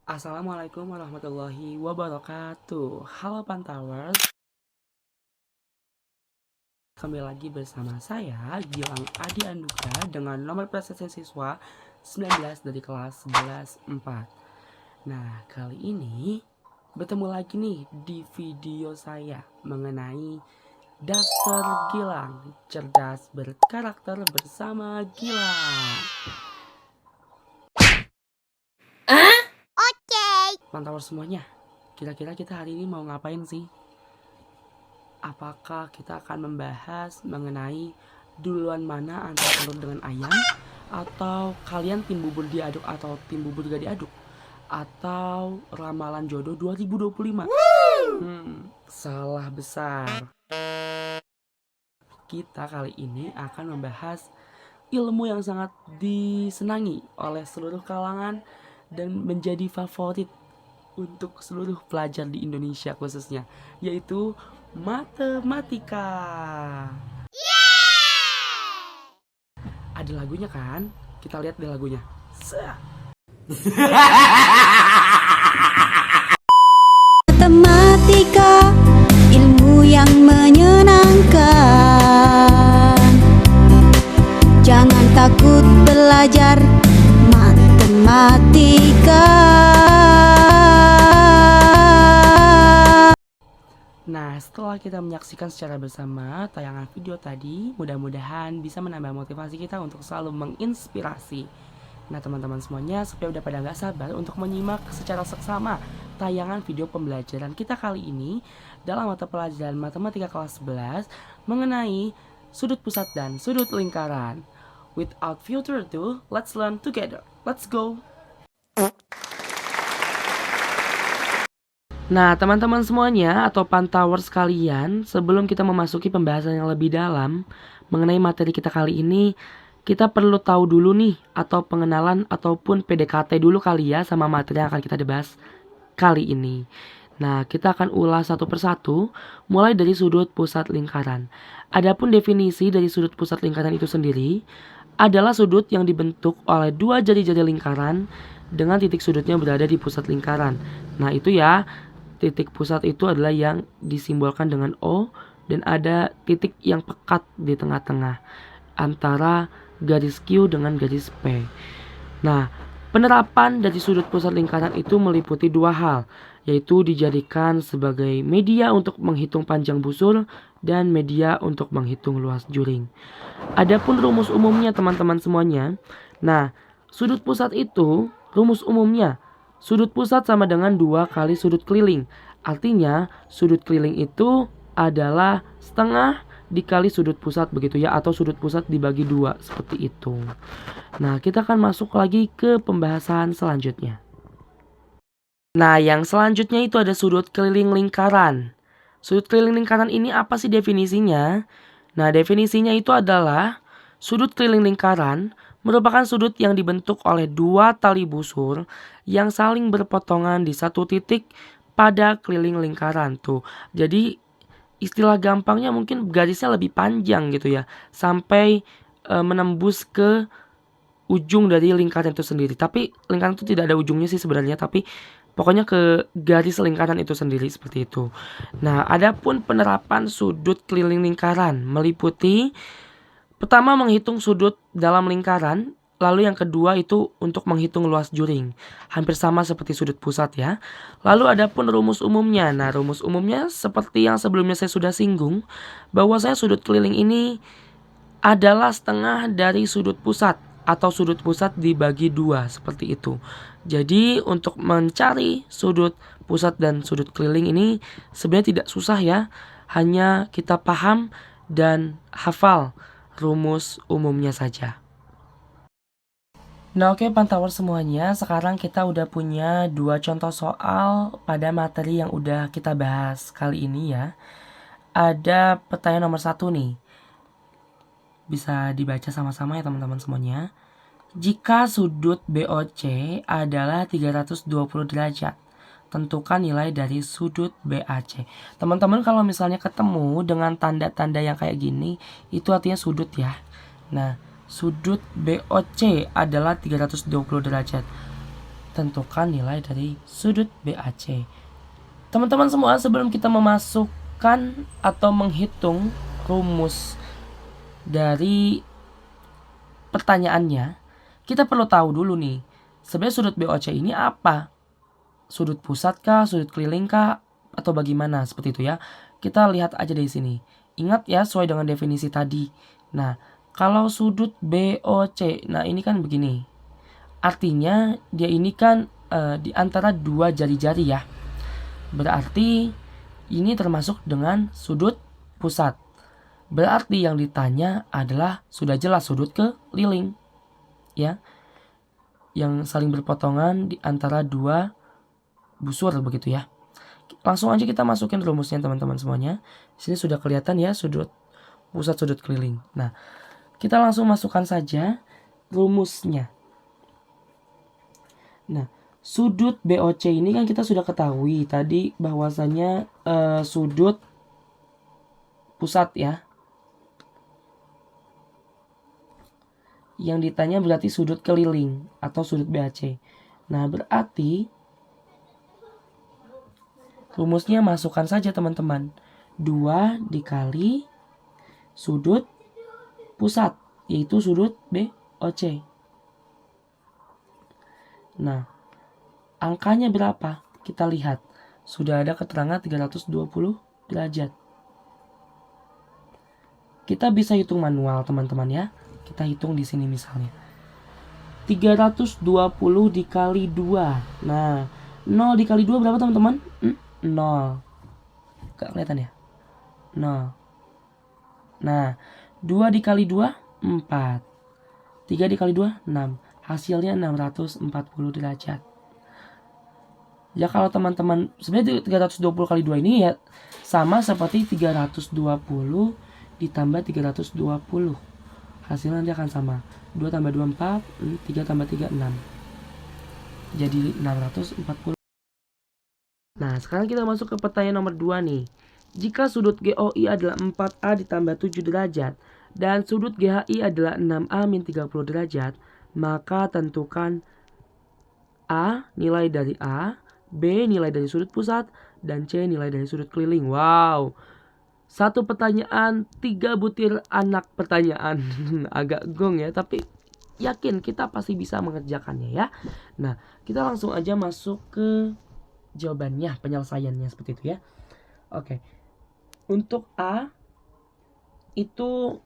Assalamualaikum warahmatullahi wabarakatuh. Halo Pantawers, kembali lagi bersama saya Gilang Adi Anduka dengan nomor presentasi siswa 19 dari kelas 11-4. Nah, kali ini bertemu lagi nih di video saya mengenai Daftar Gilang, cerdas berkarakter bersama Gilang. Pantawers semuanya, kira-kira kita hari ini mau ngapain sih? Apakah kita akan membahas mengenai duluan mana antara telur dengan ayam, atau kalian tim bubur diaduk atau tim bubur gak diaduk, atau ramalan jodoh 2025? Salah besar. Kita kali ini akan membahas ilmu yang sangat disenangi oleh seluruh kalangan dan menjadi favorit untuk seluruh pelajar di Indonesia khususnya, yaitu matematika. Ada lagunya kan? Kita lihat deh lagunya. Matematika, ilmu yang menyenangkan. Jangan takut belajar matematika. Nah, setelah kita menyaksikan secara bersama tayangan video tadi, mudah-mudahan bisa menambah motivasi kita untuk selalu menginspirasi. Nah, teman-teman semuanya, supaya udah pada gak sabar untuk menyimak secara seksama tayangan video pembelajaran kita kali ini dalam mata pelajaran matematika kelas 11 mengenai sudut pusat dan sudut lingkaran. Without further ado, let's learn together. Let's go! Nah, teman-teman semuanya atau pantawers sekalian, sebelum kita memasuki pembahasan yang lebih dalam mengenai materi kita kali ini, kita perlu tahu dulu nih atau pengenalan ataupun PDKT dulu kali ya sama materi yang akan kita bahas kali ini. Nah, kita akan ulas satu persatu mulai dari sudut pusat lingkaran. Adapun definisi dari sudut pusat lingkaran itu sendiri adalah sudut yang dibentuk oleh dua jari-jari lingkaran dengan titik sudutnya berada di pusat lingkaran. Nah, itu ya. Titik pusat itu adalah yang disimbolkan dengan O dan ada titik yang pekat di tengah-tengah antara garis Q dengan garis P. Nah, penerapan dari sudut pusat lingkaran itu meliputi dua hal, yaitu dijadikan sebagai media untuk menghitung panjang busur dan media untuk menghitung luas juring. Adapun rumus umumnya teman-teman semuanya. Nah, sudut pusat itu rumus umumnya sudut pusat sama dengan 2 kali sudut keliling. Artinya sudut keliling itu adalah setengah dikali sudut pusat begitu ya, atau sudut pusat dibagi 2 seperti itu. Nah, kita akan masuk lagi ke pembahasan selanjutnya. Nah, yang selanjutnya itu ada sudut keliling lingkaran. Sudut keliling lingkaran ini apa sih definisinya? Nah, definisinya itu adalah sudut keliling lingkaran merupakan sudut yang dibentuk oleh dua tali busur yang saling berpotongan di satu titik pada keliling lingkaran tuh. Jadi istilah gampangnya mungkin garisnya lebih panjang gitu ya, sampai menembus ke ujung dari lingkaran itu sendiri. Tapi lingkaran itu tidak ada ujungnya sih sebenarnya, tapi pokoknya ke garis lingkaran itu sendiri seperti itu. Nah, adapun penerapan sudut keliling lingkaran meliputi pertama menghitung sudut dalam lingkaran, lalu yang kedua itu untuk menghitung luas juring. Hampir sama seperti sudut pusat ya. Lalu adapun rumus umumnya. Nah, rumus umumnya seperti yang sebelumnya saya sudah singgung, bahwasanya sudut keliling ini adalah setengah dari sudut pusat atau sudut pusat dibagi 2 seperti itu. Jadi untuk mencari sudut pusat dan sudut keliling ini sebenarnya tidak susah ya. Hanya kita paham dan hafal rumus umumnya saja. Nah, oke pantawar semuanya, sekarang kita udah punya 2 contoh soal pada materi yang udah kita bahas kali ini ya. Ada pertanyaan nomor 1 nih. Bisa dibaca sama-sama ya teman-teman semuanya. Jika sudut BOC adalah 320 derajat, tentukan nilai dari sudut BAC. Teman-teman kalau misalnya ketemu dengan tanda-tanda yang kayak gini, itu artinya sudut ya. Nah, sudut BOC adalah 320 derajat. tentukan nilai dari sudut BAC. Teman-teman semua, sebelum kita memasukkan atau menghitung rumus dari pertanyaannya, kita perlu tahu dulu nih, sebenarnya sudut BOC ini apa? Sudut pusat kah, sudut keliling kah, atau bagaimana? Seperti itu ya. Kita lihat aja dari sini. Ingat ya, sesuai dengan definisi tadi. Nah, kalau sudut BOC, nah ini kan begini. Artinya dia ini kan di antara dua jari-jari ya. Berarti ini termasuk dengan sudut pusat. Berarti yang ditanya adalah sudah jelas sudut keliling. Ya. Yang saling berpotongan di antara dua busur begitu ya. Langsung aja kita masukin rumusnya teman-teman semuanya. Di sini sudah kelihatan ya sudut pusat, sudut keliling. Nah, kita langsung masukkan saja rumusnya. Nah, sudut BOC ini kan kita sudah ketahui tadi bahwasanya sudut pusat ya. Yang ditanya berarti sudut keliling atau sudut BAC. Nah, berarti rumusnya masukkan saja teman-teman. 2 dikali sudut pusat, yaitu sudut BOC. Nah, angkanya berapa? Kita lihat. Sudah ada keterangan 320 derajat. Kita bisa hitung manual teman-teman ya. Kita hitung di sini misalnya. 320 dikali 2. Nah, 0 dikali 2 berapa teman-teman? 0. Gak kelihatan ya? 0. Nah, 2 dikali 2, 4. 3 dikali 2, 6. Hasilnya 640 derajat. Ya kalau teman-teman, sebenarnya 320 kali 2 ini ya sama seperti 320 ditambah 320. Hasilnya nanti akan sama. 2 tambah 2, 4. 3 tambah 3, 6. Jadi 640. Nah, sekarang kita masuk ke pertanyaan nomor 2 nih. Jika sudut GOI adalah 4A ditambah 7 derajat dan sudut GHI adalah 6A min 30 derajat, maka tentukan A nilai dari A, B nilai dari sudut pusat, dan C nilai dari sudut keliling. Wow, satu pertanyaan 3 butir anak pertanyaan. Agak gong ya, tapi yakin kita pasti bisa mengerjakannya ya. Nah, kita langsung aja masuk ke jawabannya, penyelesaiannya seperti itu ya. Oke, untuk A itu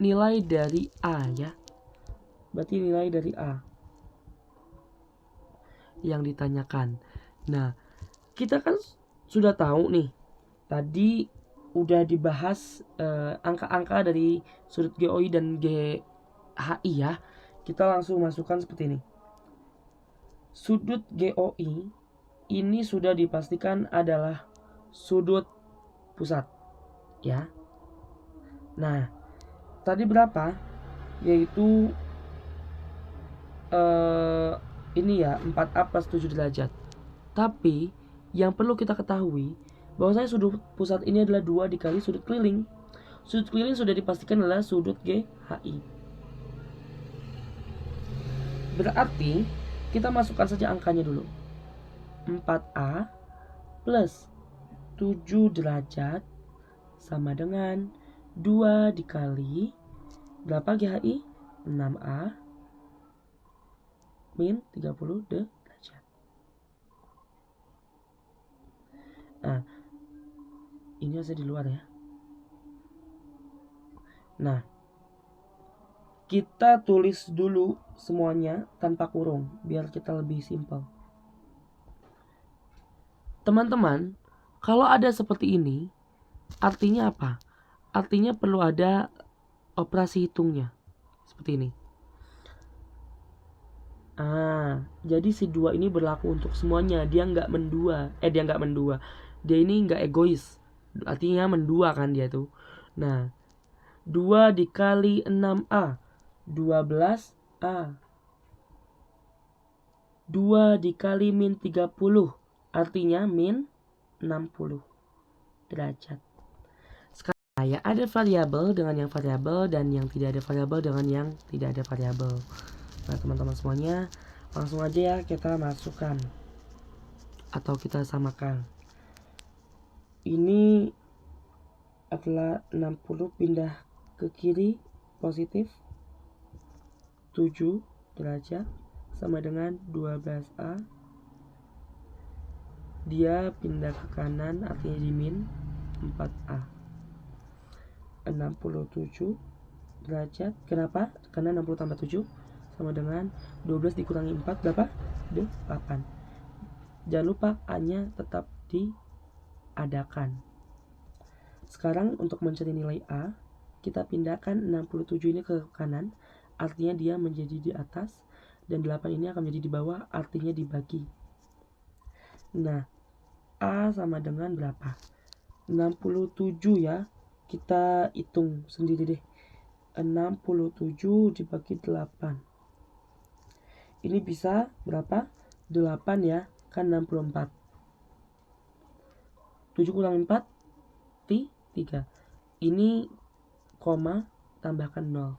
nilai dari A ya. Berarti nilai dari A yang ditanyakan. Nah, kita kan sudah tahu nih. Tadi udah dibahas angka-angka dari sudut GOI dan GHI ya. Kita langsung masukkan seperti ini. Sudut GOI ini sudah dipastikan adalah sudut pusat ya. Nah, tadi berapa? Yaitu ini ya 4A plus 7 derajat. Tapi yang perlu kita ketahui bahwasanya sudut pusat ini adalah 2 dikali sudut keliling. Sudut keliling sudah dipastikan adalah sudut GHI. Berarti kita masukkan saja angkanya dulu. 4A plus 7 derajat sama dengan 2 dikali berapa GHI? 6A min 30 derajat. Nah, ini masih di luar ya. Nah, kita tulis dulu semuanya tanpa kurung biar kita lebih simpel. Teman-teman, kalau ada seperti ini, artinya apa? Artinya perlu ada operasi hitungnya. Seperti ini. Jadi si 2 ini berlaku untuk semuanya. Dia nggak mendua. Dia ini nggak egois. Artinya mendua kan dia tuh. Nah, 2 dikali 6A 12A. 2 dikali min 30 artinya min 60 derajat. Sekarang ya ada variabel dengan yang variabel dan yang tidak ada variabel dengan yang tidak ada variabel. Nah teman-teman semuanya, Langsung aja ya kita masukkan atau kita samakan. Ini adalah 60 pindah ke kiri positif 7 derajat sama dengan 12A. Dia pindah ke kanan artinya di min 4A. 67 derajat. Kenapa? Karena 60 tambah 7 sama dengan 12 dikurangi 4 berapa? 8. Jangan lupa A-nya tetap diadakan. Sekarang untuk mencari nilai A, kita pindahkan 67 ini ke kanan, artinya dia menjadi di atas, dan 8 ini akan menjadi di bawah, artinya dibagi. Nah, A sama dengan berapa? 67 ya, kita hitung sendiri deh. 67 dibagi 8. Ini bisa berapa? 8 ya, kan 64. 7 kurang 4, 3. Ini koma, tambahkan 0.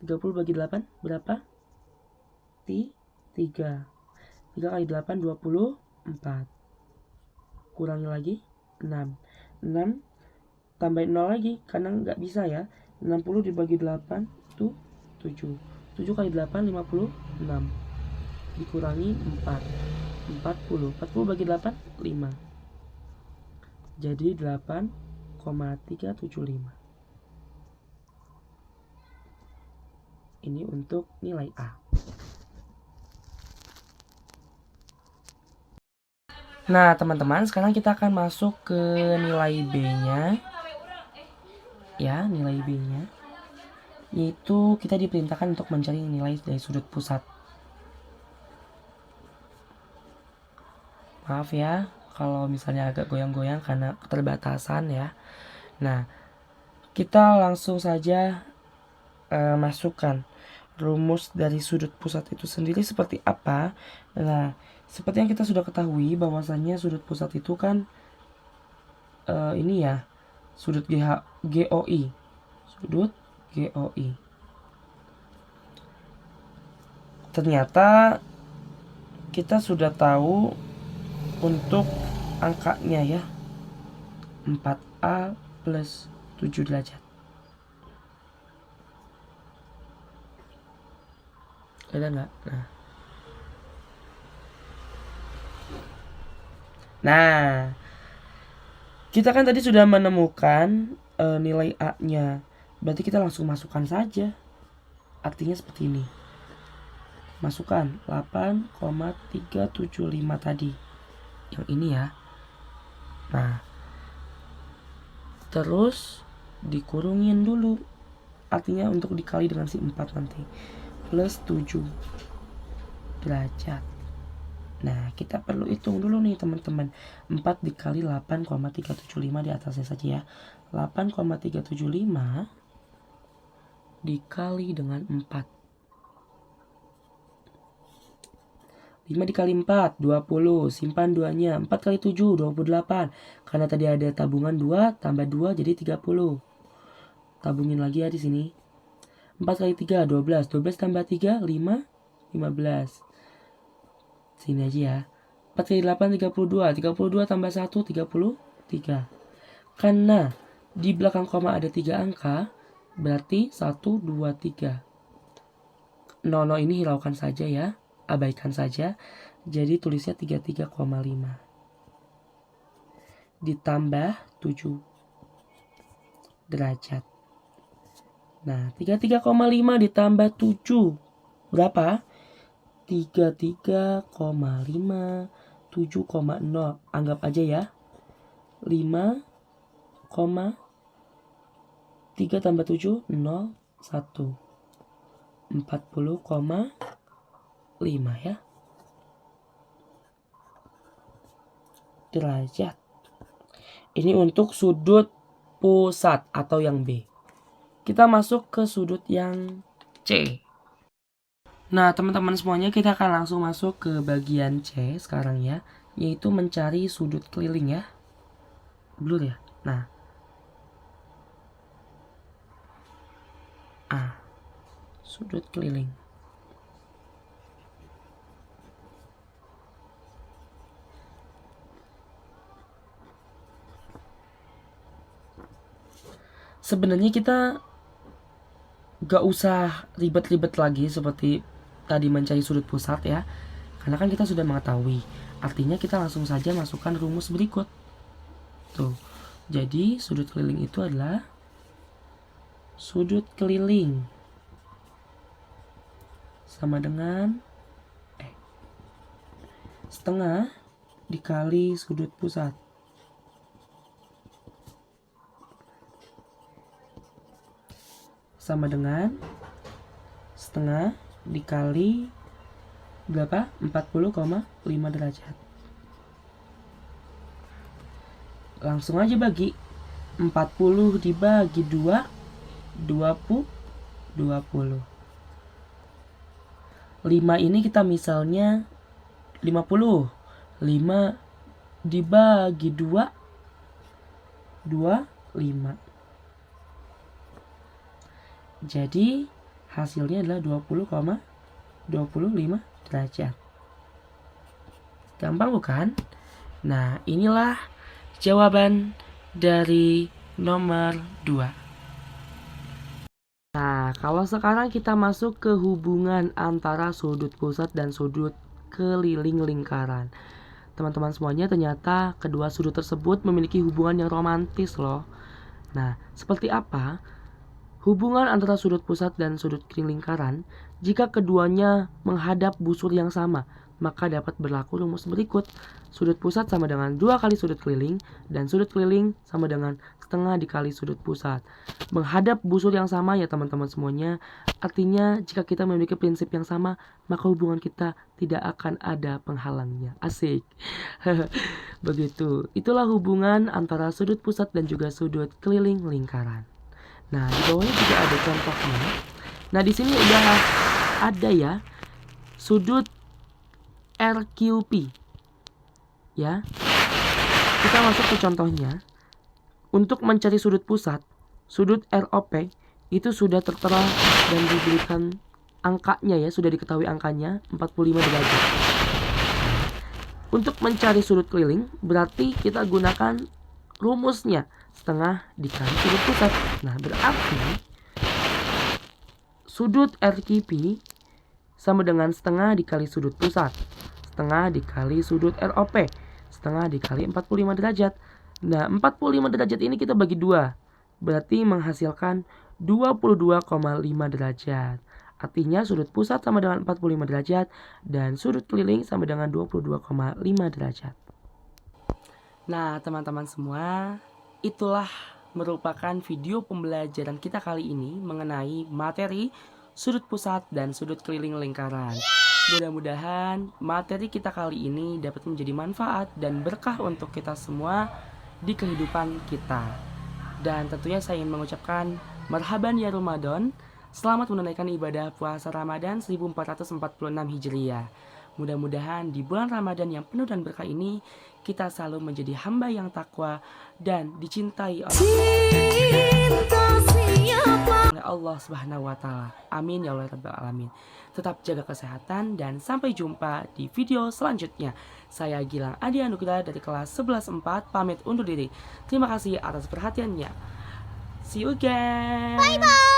30 bagi 8 berapa? 3. 3 kali 8, 24. Kurangi lagi, 6. 6 tambahin 0 lagi, karena nggak bisa ya. 60 dibagi 8 itu 7. 7 kali 8, 56. Dikurangi 4. 40. 40 bagi 8, 5. Jadi 8,375. Ini untuk nilai A. Nah, teman-teman, sekarang kita akan masuk ke nilai B-nya. Ya, nilai B-nya. Yaitu kita diperintahkan untuk mencari nilai dari sudut pusat. Maaf ya, kalau misalnya agak goyang-goyang karena keterbatasan ya. Nah, kita langsung saja masukkan rumus dari sudut pusat itu sendiri seperti apa. Nah, seperti yang kita sudah ketahui bahwasannya sudut pusat itu kan ini ya, sudut GOI. Sudut GOI. Ternyata kita sudah tahu untuk angkanya ya, 4A plus 7 derajat. Ada nggak? Nah, kita kan tadi sudah menemukan nilai A-nya. Berarti kita langsung masukkan saja. Artinya seperti ini. Masukkan 8,375 tadi. Yang ini ya. Nah, terus dikurungin dulu. Artinya untuk dikali dengan si 4 nanti. Plus 7 derajat. Nah, kita perlu hitung dulu nih teman-teman. 4 dikali 8,375 di atasnya saja ya. 8,375 dikali dengan 4. 5 dikali 4, 20. Simpan 2-nya. 4 kali 7, 28. Karena tadi ada tabungan 2, tambah 2 jadi 30. Tabungin lagi ya di sini. 4 kali 3, 12. 12 tambah 3, 5, 15. Sini aja ya. 4 kali 8, 32. 32 tambah 1, 33. Karena di belakang koma ada 3 angka, berarti 1, 2, 3. 0 ini hiraukan saja ya. Abaikan saja. Jadi tulisnya 33,5. Ditambah 7 derajat. Nah, 33,5 ditambah 7. Berapa? 33,5, 7,0. Anggap aja ya. 5,3 tambah 7, 0, 1. 40,5 ya. Derajat. Ini untuk sudut pusat atau yang B. Kita masuk ke sudut yang C. Nah, teman-teman semuanya, kita akan langsung masuk ke bagian C sekarang ya, yaitu mencari sudut keliling ya. Blur ya. Nah. A. Sudut keliling. sebenarnya kita gak usah ribet-ribet lagi seperti tadi mencari sudut pusat ya, karena kan kita sudah mengetahui. Artinya kita langsung saja masukkan rumus berikut. Tuh, jadi sudut keliling itu adalah sudut keliling sama dengan setengah dikali sudut pusat. Sama dengan setengah dikali berapa? 40,5 derajat. Langsung aja bagi. 40 dibagi 2, 20. 5 ini kita misalnya 50. 5 dibagi 2, 25. Jadi hasilnya adalah 20,25 derajat. Gampang bukan? Nah, inilah jawaban dari nomor 2. Nah, kalau sekarang kita masuk ke hubungan antara sudut pusat dan sudut keliling lingkaran. Teman-teman semuanya, ternyata kedua sudut tersebut memiliki hubungan yang romantis loh. Nah, seperti apa hubungan antara sudut pusat dan sudut keliling lingkaran? Jika keduanya menghadap busur yang sama, maka dapat berlaku rumus berikut. Sudut pusat sama dengan 2 kali sudut keliling, dan sudut keliling sama dengan setengah dikali sudut pusat. Menghadap busur yang sama ya teman-teman semuanya. Artinya jika kita memiliki prinsip yang sama, maka hubungan kita tidak akan ada penghalangnya. Asik. Begitu. Itulah hubungan antara sudut pusat dan juga sudut keliling lingkaran. Nah, di bawahnya juga ada contohnya. Nah, di sini udah ada ya sudut RQP. Ya. Kita masuk ke contohnya. Untuk mencari sudut pusat, sudut ROP itu sudah tertera dan diberikan angkanya ya, sudah diketahui angkanya 45 derajat. Untuk mencari sudut keliling, berarti kita gunakan rumusnya setengah dikali sudut pusat. Nah, berarti sudut RQP sama dengan setengah dikali sudut pusat. Setengah dikali sudut ROP. Setengah dikali 45 derajat. Nah, 45 derajat ini kita bagi 2. Berarti menghasilkan 22,5 derajat. Artinya sudut pusat sama dengan 45 derajat dan sudut keliling sama dengan 22,5 derajat. Nah, teman-teman semua, itulah merupakan video pembelajaran kita kali ini mengenai materi sudut pusat dan sudut keliling lingkaran. Mudah-mudahan materi kita kali ini dapat menjadi manfaat dan berkah untuk kita semua di kehidupan kita. Dan tentunya saya ingin mengucapkan marhaban ya Ramadan. Selamat menunaikan ibadah puasa Ramadan 1446 Hijriah. Mudah-mudahan di bulan Ramadan yang penuh dan berkah ini kita selalu menjadi hamba yang takwa dan dicintai oleh Allah Subhanahu wa taala. Amin ya Allah rabbal alamin. Tetap jaga kesehatan dan sampai jumpa di video selanjutnya. Saya Gilang Adi Anugrah dari kelas 11-4 pamit undur diri. Terima kasih atas perhatiannya. See you again. Bye bye.